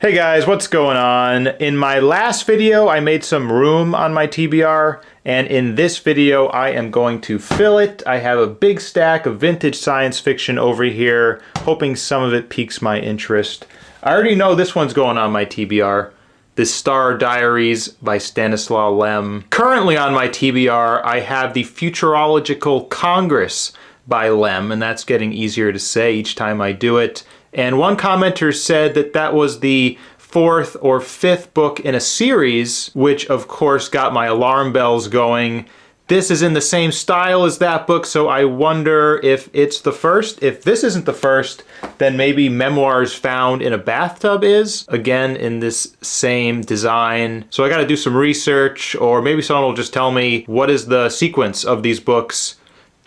Hey guys, what's going on? In my last video, I made some room on my TBR, and in this video, I am going to fill it. I have a big stack of vintage science fiction over here, hoping some of it piques my interest. I already know this one's going on my TBR. The Star Diaries by Stanislaw Lem. Currently on my TBR, I have the Futurological Congress by Lem, and that's getting easier to say each time I do it. And one commenter said that that was the fourth or fifth book in a series, which of course got my alarm bells going. This is in the same style as that book, so I wonder if it's the first. If this isn't the first, then maybe Memoirs Found in a Bathtub is, again in this same design. So I gotta do some research, or maybe someone will just tell me what is the sequence of these books,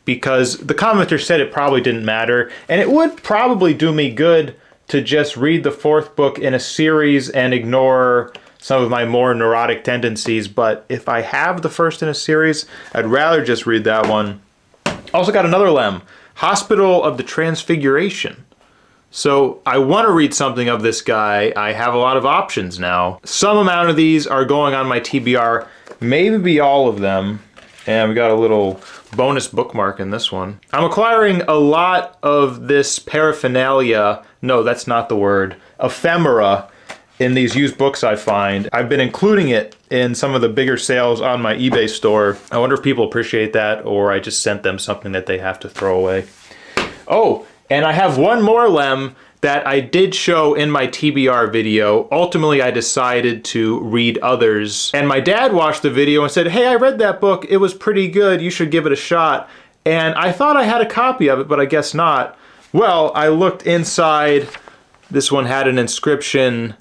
because the commenter said it probably didn't matter, and it would probably do me good to just read the fourth book in a series and ignore some of my more neurotic tendencies. But if I have the first in a series, I'd rather just read that one. Also got another Lem, Hospital of the Transfiguration. So I want to read something of this guy. I have a lot of options now. Some amount of these are going on my TBR, maybe all of them. And we got a little bonus bookmark in this one. I'm acquiring a lot of this paraphernalia, no, that's not the word, ephemera, in these used books I find. I've been including it in some of the bigger sales on my eBay store. I wonder if people appreciate that, or I just sent them something that they have to throw away. Oh, and I have one more Lem that I did show in my TBR video. Ultimately, I decided to read others. And my dad watched the video and said, hey, I read that book. It was pretty good. You should give it a shot. And I thought I had a copy of it, but I guess not. Well, I looked inside. This one had an inscription,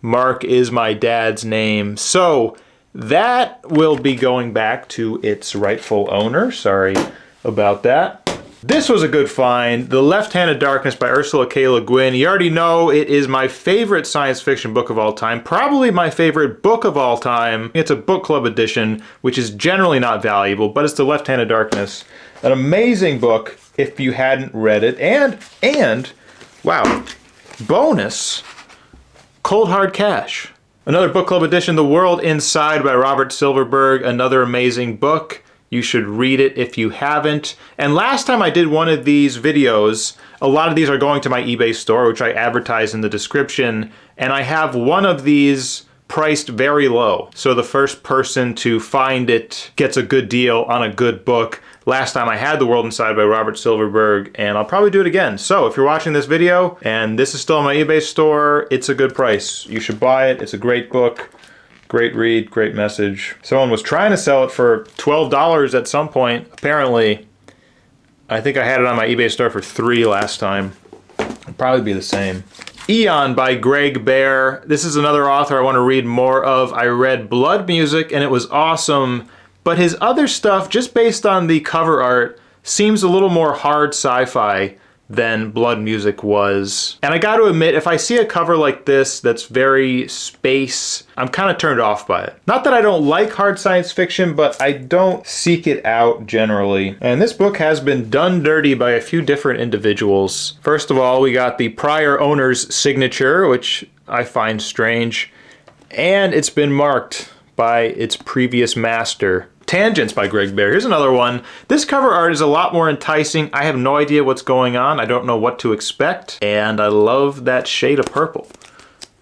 Mark is my dad's name. So that will be going back to its rightful owner. Sorry about that. This was a good find, The Left-Handed Darkness by Ursula K. Le Guin. You already know it is my favorite science fiction book of all time, probably my favorite book of all time. It's a book club edition, which is generally not valuable, but it's The Left-Handed Darkness. An amazing book if you hadn't read it. And wow, bonus, Cold Hard Cash. Another book club edition, The World Inside by Robert Silverberg, another amazing book. You should read it if you haven't. And last time I did one of these videos, a lot of these are going to my eBay store, which I advertise in the description, and I have one of these priced very low. So the first person to find it gets a good deal on a good book. Last time I had The World Inside by Robert Silverberg, and I'll probably do it again. So if you're watching this video and this is still in my eBay store, it's a good price. You should buy it. It's a great book. Great read, great message. Someone was trying to sell it for $12 at some point, apparently. I think I had it on my eBay store for $3 last time. It'll probably be the same. Eon by Greg Bear. This is another author I want to read more of. I read Blood Music and it was awesome, but his other stuff, just based on the cover art, seems a little more hard sci-fi than Blood Music was. And I got to admit, if I see a cover like this that's very space, I'm kind of turned off by it. Not that I don't like hard science fiction, but I don't seek it out generally. And this book has been done dirty by a few different individuals. First of all, we got the prior owner's signature, which I find strange, and it's been marked by its previous master. Tangents by Greg Bear. Here's another one. This cover art is a lot more enticing. I have no idea what's going on. I don't know what to expect. And I love that shade of purple.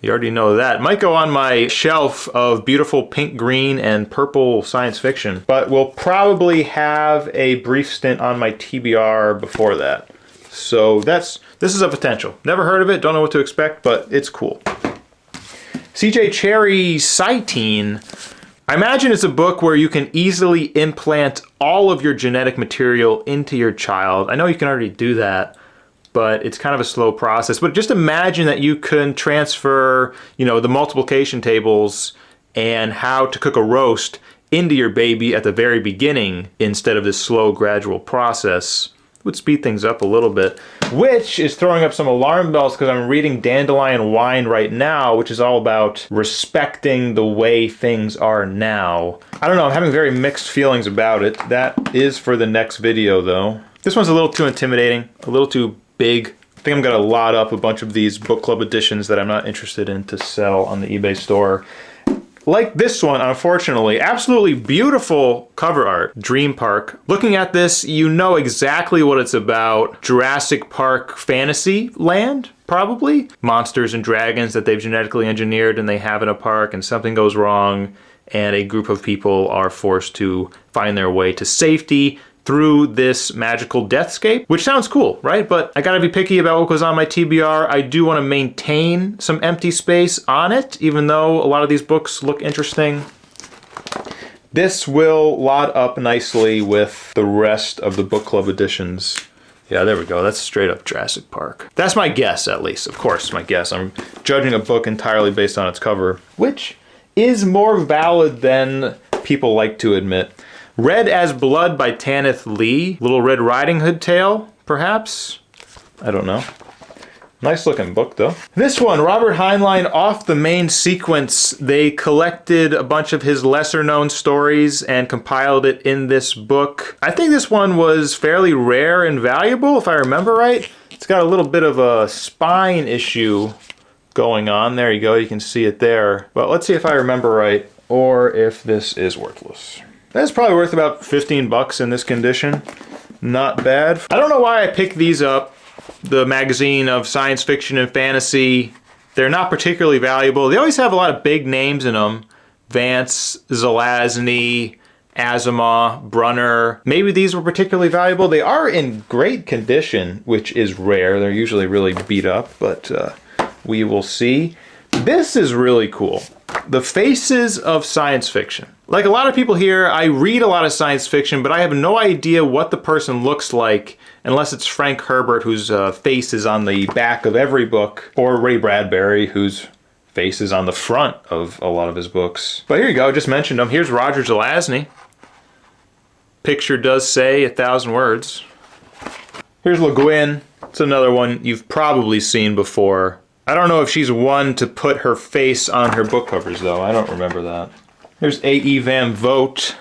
You already know that. It might go on my shelf of beautiful pink, green, and purple science fiction. But we'll probably have a brief stint on my TBR before that. So this is a potential. Never heard of it. Don't know what to expect, but it's cool. CJ Cherry Cytine. I imagine it's a book where you can easily implant all of your genetic material into your child. I know you can already do that, but it's kind of a slow process. But just imagine that you can transfer, the multiplication tables and how to cook a roast into your baby at the very beginning instead of this slow, gradual process. Would speed things up a little bit, which is throwing up some alarm bells because I'm reading Dandelion Wine right now, which is all about respecting the way things are now. I don't know, I'm having very mixed feelings about it. That is for the next video though. This one's a little too intimidating, a little too big I think I'm gonna lot up a bunch of these book club editions that I'm not interested in to sell on the eBay store. Like this one, unfortunately, absolutely beautiful cover art, Dream Park. Looking at this, you know exactly what it's about. Jurassic Park fantasy land, probably. Monsters and dragons that they've genetically engineered and they have in a park, and something goes wrong and a group of people are forced to find their way to safety through this magical deathscape, which sounds cool, right? But I gotta be picky about what goes on my TBR. I do want to maintain some empty space on it, even though a lot of these books look interesting. This will lot up nicely with the rest of the book club editions. Yeah, there we go. That's straight up Jurassic Park. That's my guess, at least. Of course, my guess. I'm judging a book entirely based on its cover, which is more valid than people like to admit. Red as Blood by Tanith Lee. Little Red Riding Hood tale, perhaps? I don't know. Nice looking book though. This one, Robert Heinlein, Off the Main Sequence. They collected a bunch of his lesser known stories and compiled it in this book. I think this one was fairly rare and valuable, if I remember right. It's got a little bit of a spine issue going on. There you go, you can see it there. But let's see if I remember right, or if this is worthless. That's probably worth about 15 bucks in this condition. Not bad. I don't know why I picked these up. The magazine of science fiction and fantasy. They're not particularly valuable. They always have a lot of big names in them. Vance, Zelazny, Asimov, Brunner. Maybe these were particularly valuable. They are in great condition, which is rare. They're usually really beat up, but we will see. This is really cool. The Faces of Science Fiction. Like a lot of people here, I read a lot of science fiction, but I have no idea what the person looks like unless it's Frank Herbert, whose face is on the back of every book, or Ray Bradbury, whose face is on the front of a lot of his books. But here you go, I just mentioned him. Here's Roger Zelazny. Picture does say 1,000 words. Here's Le Guin. It's another one you've probably seen before. I don't know if she's one to put her face on her book covers, though. I don't remember that. There's A.E. Van Vogt.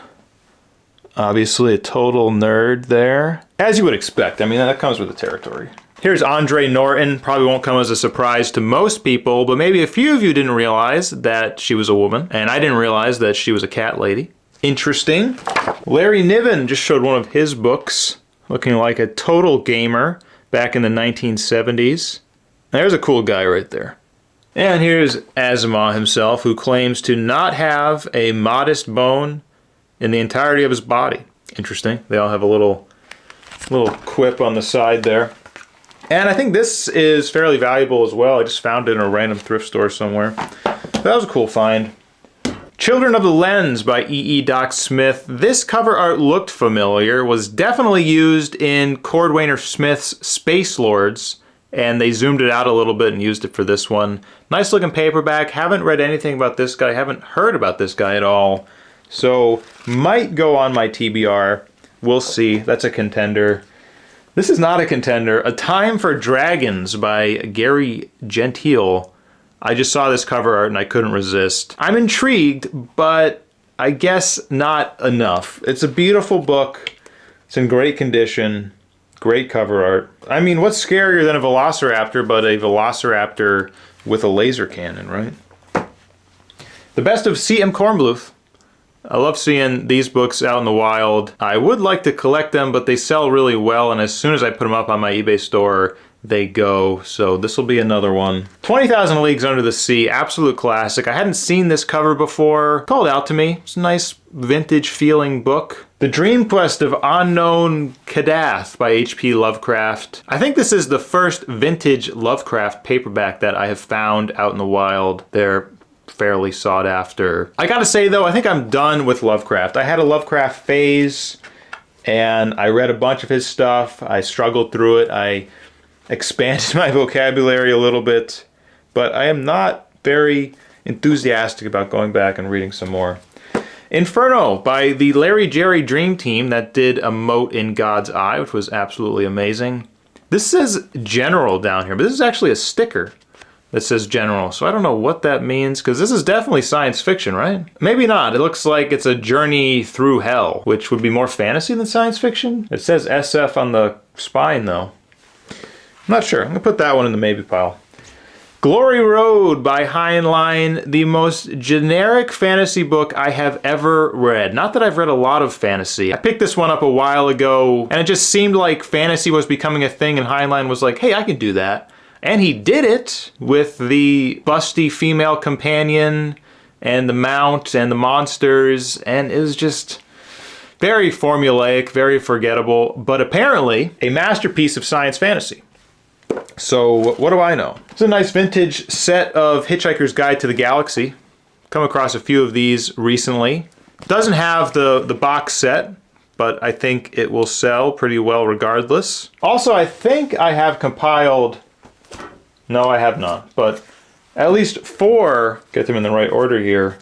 Obviously a total nerd there. As you would expect. I mean, that comes with the territory. Here's Andre Norton. Probably won't come as a surprise to most people, but maybe a few of you didn't realize that she was a woman, and I didn't realize that she was a cat lady. Interesting. Larry Niven just showed one of his books, looking like a total gamer back in the 1970s. There's a cool guy right there. And here's Asimov himself, who claims to not have a modest bone in the entirety of his body. Interesting. They all have a little quip on the side there. And I think this is fairly valuable as well. I just found it in a random thrift store somewhere. That was a cool find. Children of the Lens by E.E. Doc Smith. This cover art looked familiar, was definitely used in Cordwainer Smith's Space Lords, and they zoomed it out a little bit and used it for this one. Nice looking paperback. Haven't read anything about this guy. Haven't heard about this guy at all. So might go on my TBR. We'll see. That's a contender. This is not a contender. A Time for Dragons by Gary Gentile. I just saw this cover art and I couldn't resist. I'm intrigued, but I guess not enough. It's a beautiful book. It's in great condition. Great cover art. I mean, what's scarier than a velociraptor but a velociraptor with a laser cannon, right? The Best of C.M. Kornbluth. I love seeing these books out in the wild. I would like to collect them, but they sell really well, and as soon as I put them up on my eBay store, they go. So this will be another one. 20,000 Leagues Under the Sea, absolute classic. I hadn't seen this cover before. Called out to me. It's a nice vintage feeling book. The Dream Quest of Unknown Kadath by H.P. Lovecraft. I think this is the first vintage Lovecraft paperback that I have found out in the wild. They're fairly sought after. I gotta say though, I think I'm done with Lovecraft. I had a Lovecraft phase and I read a bunch of his stuff. I struggled through it. I expanded my vocabulary a little bit, but I am not very enthusiastic about going back and reading some more. Inferno by the Larry Jerry Dream Team that did A Mote in God's Eye, which was absolutely amazing. This says General down here, but this is actually a sticker that says General, so I don't know what that means, because this is definitely science fiction, right? Maybe not. It looks like it's a journey through hell, which would be more fantasy than science fiction. It says SF on the spine, though. I'm not sure. I'm gonna put that one in the maybe pile. Glory Road by Heinlein, the most generic fantasy book I have ever read. Not that I've read a lot of fantasy. I picked this one up a while ago, and it just seemed like fantasy was becoming a thing, and Heinlein was like, hey, I can do that. And he did it with the busty female companion, and the mount, and the monsters, and it was just very formulaic, very forgettable, but apparently a masterpiece of science fantasy. So what do I know? It's a nice vintage set of Hitchhiker's Guide to the Galaxy. Come across a few of these recently. Doesn't have the box set, but I think it will sell pretty well regardless. Also, I think I have compiled, no I have not, but at least 4, get them in the right order here,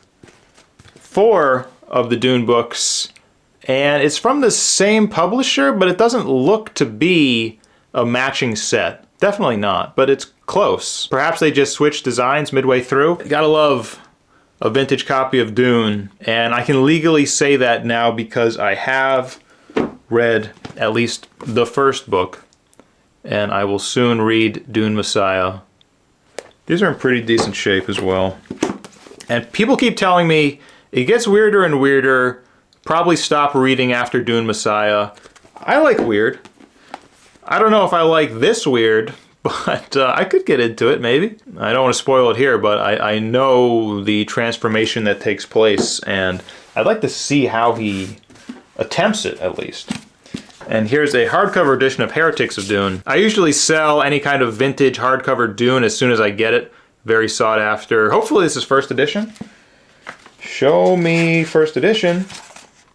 4 of the Dune books, and it's from the same publisher, but it doesn't look to be a matching set. Definitely not, but it's close. Perhaps they just switched designs midway through. You gotta love a vintage copy of Dune, and I can legally say that now because I have read at least the first book, and I will soon read Dune Messiah. These are in pretty decent shape as well. And people keep telling me it gets weirder and weirder, probably stop reading after Dune Messiah. I like weird. I don't know if I like this weird, but I could get into it, maybe. I don't want to spoil it here, but I know the transformation that takes place, and I'd like to see how he attempts it, at least. And here's a hardcover edition of Heretics of Dune. I usually sell any kind of vintage hardcover Dune as soon as I get it. Very sought after. Hopefully this is first edition. Show me first edition.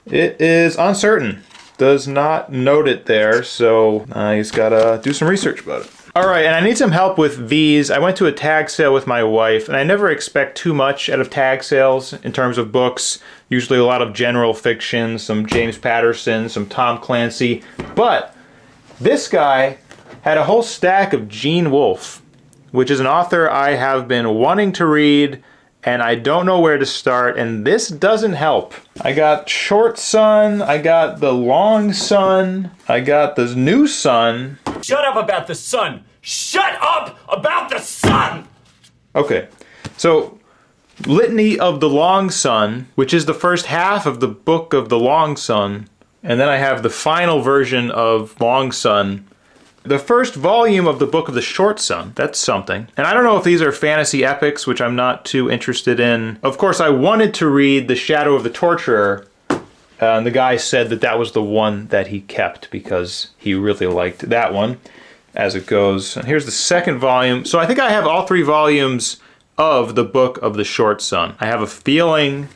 It is uncertain. Does not note it there, so I just gotta do some research about it. Alright, and I need some help with these. I went to a tag sale with my wife, and I never expect too much out of tag sales in terms of books. Usually a lot of general fiction, some James Patterson, some Tom Clancy. But this guy had a whole stack of Gene Wolfe, which is an author I have been wanting to read, and I don't know where to start, and this doesn't help. I got Short Sun, I got The Long Sun, I got The New Sun. Shut up about the sun! Shut up about the sun! Okay, so Litany of the Long Sun, which is the first half of the book of The Long Sun, and then I have the final version of Long Sun. The first volume of the Book of the Short Sun, that's something. And I don't know if these are fantasy epics, which I'm not too interested in. Of course, I wanted to read The Shadow of the Torturer, and the guy said that that was the one that he kept because he really liked that one, as it goes. And here's the second volume. So I think I have all 3 volumes of the Book of the Short Sun. I have a feeling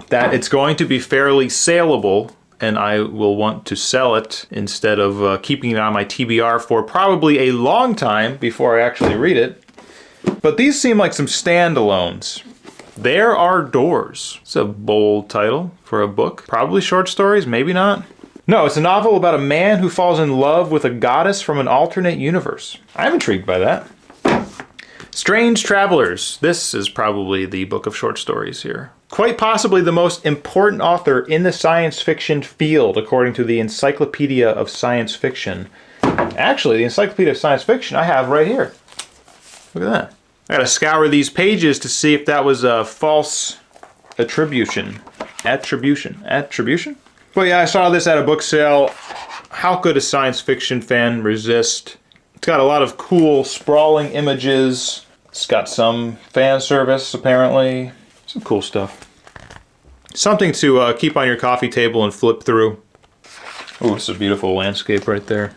that it's going to be fairly saleable, and I will want to sell it instead of keeping it on my TBR for probably a long time before I actually read it. But these seem like some standalones. There Are Doors. It's a bold title for a book. Probably short stories, maybe not. No, it's a novel about a man who falls in love with a goddess from an alternate universe. I'm intrigued by that. Strange Travelers. This is probably the book of short stories here. Quite possibly the most important author in the science fiction field, according to the Encyclopedia of Science Fiction. Actually, the Encyclopedia of Science Fiction I have right here. Look at that. I gotta scour these pages to see if that was a false attribution. Attribution? Well, yeah, I saw this at a book sale. How could a science fiction fan resist? It's got a lot of cool, sprawling images. It's got some fan service, apparently. Some cool stuff. Something to keep on your coffee table and flip through. Oh, this is a beautiful landscape right there.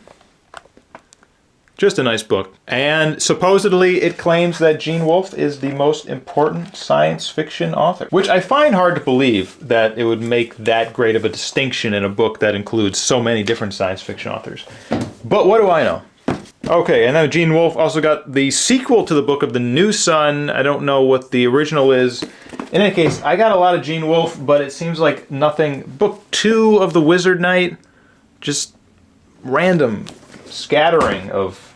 Just a nice book. And supposedly it claims that Gene Wolfe is the most important science fiction author, which I find hard to believe that it would make that great of a distinction in a book that includes so many different science fiction authors. But what do I know? Okay, and then Gene Wolfe also got the sequel to the Book of the New Sun. I don't know what the original is. In any case, I got a lot of Gene Wolfe, but it seems like nothing. Book 2 of The Wizard Knight, just random scattering of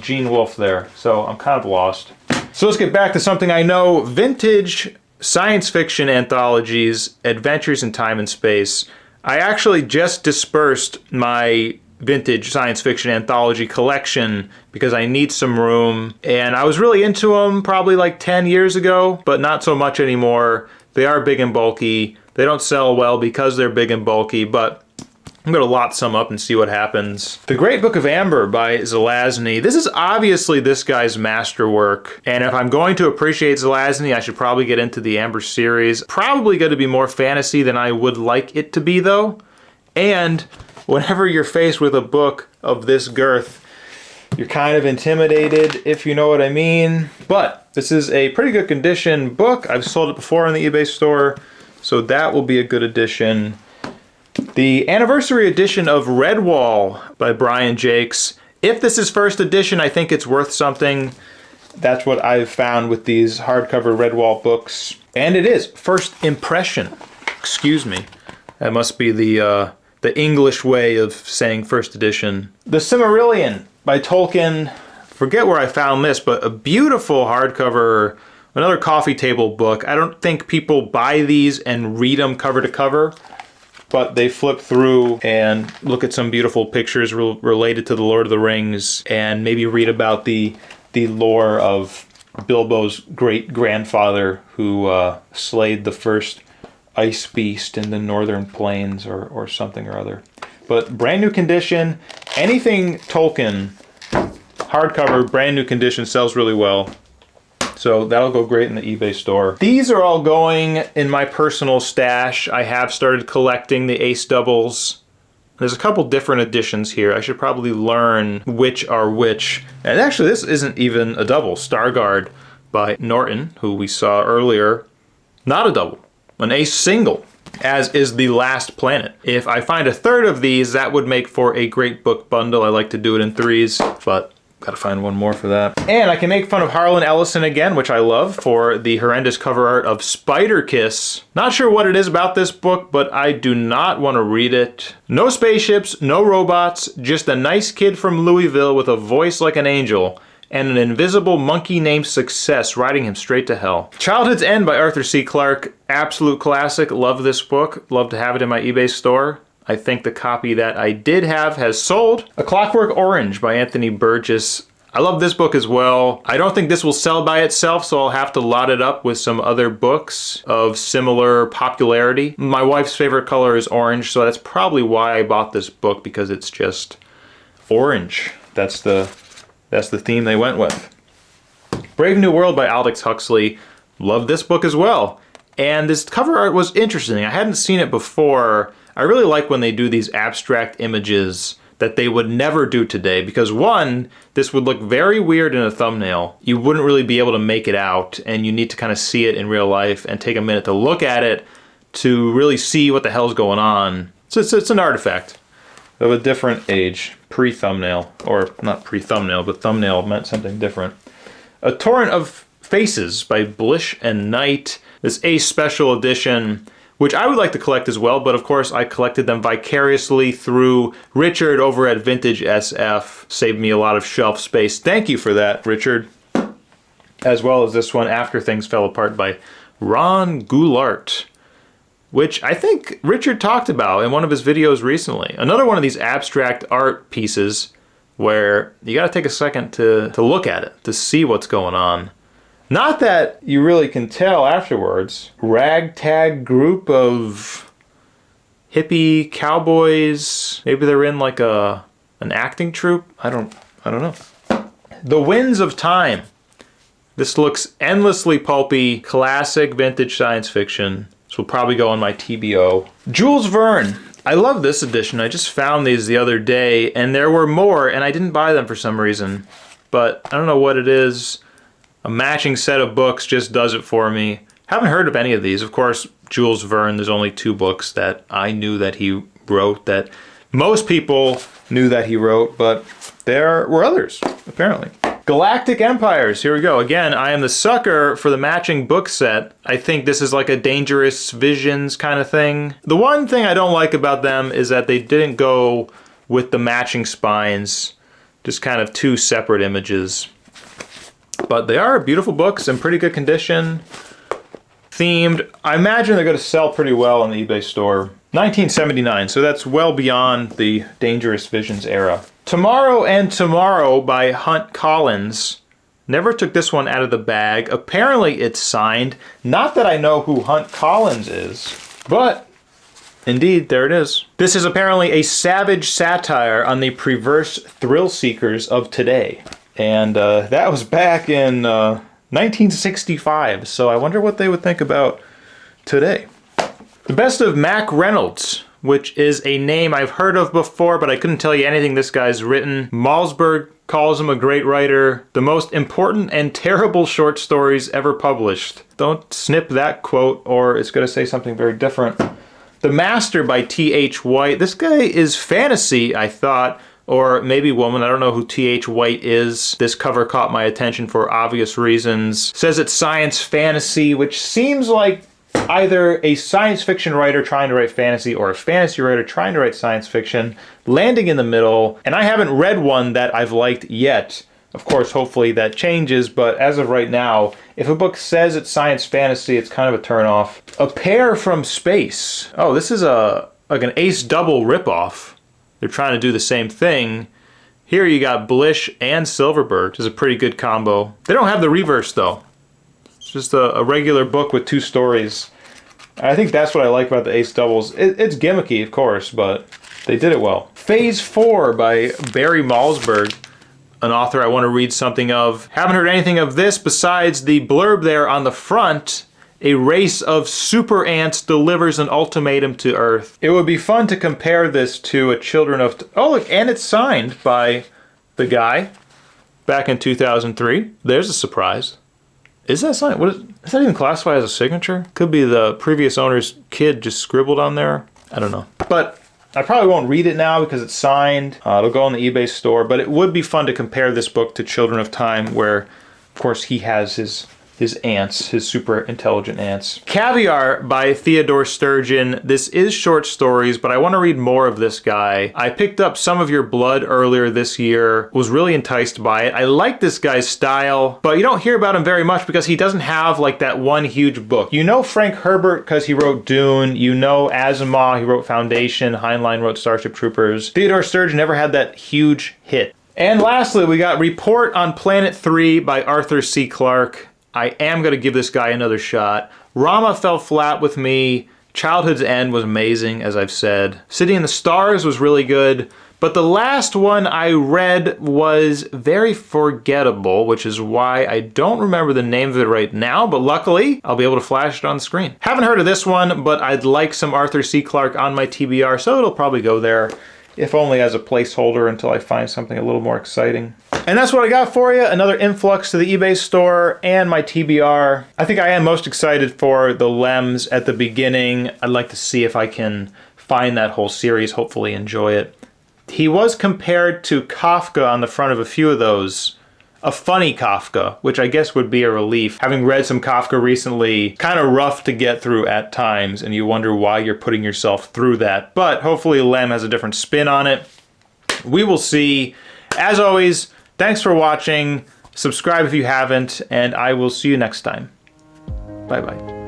Gene Wolfe there. So I'm kind of lost. So let's get back to something I know. Vintage science fiction anthologies, Adventures in Time and Space. I actually just dispersed my vintage science fiction anthology collection because I need some room. And I was really into them probably like 10 years ago, but not so much anymore. They are big and bulky. They don't sell well because they're big and bulky, but I'm going to lot some up and see what happens. The Great Book of Amber by Zelazny. This is obviously this guy's masterwork. And if I'm going to appreciate Zelazny, I should probably get into the Amber series. Probably going to be more fantasy than I would like it to be, though. And whenever you're faced with a book of this girth, you're kind of intimidated, if you know what I mean. But this is a pretty good condition book. I've sold it before on the eBay store, so that will be a good addition. The anniversary edition of Redwall by Brian Jakes. If this is first edition, I think it's worth something. That's what I've found with these hardcover Redwall books. And it is first impression. Excuse me. That must be the English way of saying first edition. The Silmarillion by Tolkien. Forget where I found this, but a beautiful hardcover, another coffee table book. I don't think people buy these and read them cover to cover, but they flip through and look at some beautiful pictures related to the Lord of the Rings and maybe read about the lore of Bilbo's great-grandfather who slayed the first ice beast in the northern plains or something or other. But brand new condition. Anything Tolkien, hardcover, brand new condition, sells really well. So that'll go great in the eBay store. These are all going in my personal stash. I have started collecting the Ace Doubles. There's a couple different editions here. I should probably learn which are which. And actually, this isn't even a double. Stargard by Norton, who we saw earlier. Not a double. An Ace single, as is The Last Planet. If I find a third of these, that would make for a great book bundle. I like to do it in threes, but gotta find one more for that. And I can make fun of Harlan Ellison again, which I love, for the horrendous cover art of Spider Kiss. Not sure what it is about this book, but I do not want to read it. No spaceships, no robots, just a nice kid from Louisville with a voice like an angel, and an invisible monkey named Success riding him straight to hell. Childhood's End by Arthur C. Clarke. Absolute classic. Love this book. Love to have it in my eBay store. I think the copy that I did have has sold. A Clockwork Orange by Anthony Burgess. I love this book as well. I don't think this will sell by itself, so I'll have to lot it up with some other books of similar popularity. My wife's favorite color is orange, so that's probably why I bought this book, because it's just orange. That's the theme they went with. Brave New World by Aldous Huxley. Love this book as well. And this cover art was interesting. I hadn't seen it before. I really like when they do these abstract images that they would never do today, because one, this would look very weird in a thumbnail. You wouldn't really be able to make it out, and you need to kind of see it in real life and take a minute to look at it to really see what the hell's going on. So it's an artifact of a different age, pre-thumbnail, or not pre-thumbnail, but thumbnail meant something different. A Torrent of Faces by Blish and Knight. This Ace Special Edition, which I would like to collect as well, but of course I collected them vicariously through Richard over at Vintage SF. Saved me a lot of shelf space. Thank you for that, Richard. As well as this one, After Things Fell Apart by Ron Goulart, which I think Richard talked about in one of his videos recently. Another one of these abstract art pieces where you gotta take a second to look at it, to see what's going on. Not that you really can tell afterwards. Ragtag group of hippie cowboys. Maybe they're in like an acting troupe. I don't know. The Winds of Time. This looks endlessly pulpy, classic vintage science fiction. This will probably go on my TBO. Jules Verne. I love this edition. I just found these the other day, and there were more, and I didn't buy them for some reason. But I don't know what it is. A matching set of books just does it for me. Haven't heard of any of these. Of course, Jules Verne, there's only 2 books that I knew that he wrote, that most people knew that he wrote, but there were others, apparently. Galactic Empires, here we go. Again, I am the sucker for the matching book set. I think this is like a Dangerous Visions kind of thing. The one thing I don't like about them is that they didn't go with the matching spines, just kind of 2 separate images. But they are beautiful books in pretty good condition. Themed. I imagine they're going to sell pretty well in the eBay store. 1979, so that's well beyond the Dangerous Visions era. Tomorrow and Tomorrow by Hunt Collins. Never took this one out of the bag. Apparently it's signed. Not that I know who Hunt Collins is, but indeed, there it is. This is apparently a savage satire on the perverse thrill seekers of today. And that was back in 1965, so I wonder what they would think about today. The Best of Mac Reynolds, which is a name I've heard of before, but I couldn't tell you anything this guy's written. Malzberg calls him a great writer. The most important and terrible short stories ever published. Don't snip that quote, or it's going to say something very different. The Master by T.H. White. This guy is fantasy, I thought, or maybe woman. I don't know who T.H. White is. This cover caught my attention for obvious reasons. Says it's science fantasy, which seems like either a science fiction writer trying to write fantasy or a fantasy writer trying to write science fiction, landing in the middle. And I haven't read one that I've liked yet. Of course, hopefully that changes, but as of right now, if a book says it's science fantasy, it's kind of a turnoff. A Pair from Space. Oh, this is like an Ace Double ripoff. They're trying to do the same thing. Here you got Blish and Silverberg, which is a pretty good combo. They don't have the reverse though. It's just a regular book with two stories. I think that's what I like about the Ace Doubles. It's gimmicky, of course, but they did it well. Phase 4 by Barry Malzberg, an author I want to read something of. Haven't heard anything of this besides the blurb there on the front. A race of super ants delivers an ultimatum to Earth. It would be fun to compare this to a Children of... Oh, look, and it's signed by the guy back in 2003. There's a surprise. Is that signed? Is that even classified as a signature? Could be the previous owner's kid just scribbled on there. I don't know. But I probably won't read it now because it's signed. It'll go on the eBay store. But it would be fun to compare this book to Children of Time, where, of course, he has his ants, his super intelligent ants. Caviar by Theodore Sturgeon. This is short stories, but I want to read more of this guy. I picked up Some of Your Blood earlier this year, was really enticed by it. I like this guy's style, but you don't hear about him very much because he doesn't have like that one huge book. You know Frank Herbert because he wrote Dune. You know Asimov, he wrote Foundation. Heinlein wrote Starship Troopers. Theodore Sturgeon never had that huge hit. And lastly, we got Report on Planet 3 by Arthur C. Clarke. I am going to give this guy another shot. Rama fell flat with me. Childhood's End was amazing, as I've said. City in the Stars was really good. But the last one I read was very forgettable, which is why I don't remember the name of it right now, but luckily I'll be able to flash it on the screen. Haven't heard of this one, but I'd like some Arthur C. Clarke on my TBR, so it'll probably go there, if only as a placeholder until I find something a little more exciting. And that's what I got for you. Another influx to the eBay store and my TBR. I think I am most excited for the Lems at the beginning. I'd like to see if I can find that whole series, hopefully enjoy it. He was compared to Kafka on the front of a few of those. A funny Kafka, which I guess would be a relief. Having read some Kafka recently, kind of rough to get through at times, and you wonder why you're putting yourself through that. But hopefully Lem has a different spin on it. We will see. As always, thanks for watching. Subscribe if you haven't, and I will see you next time. Bye-bye.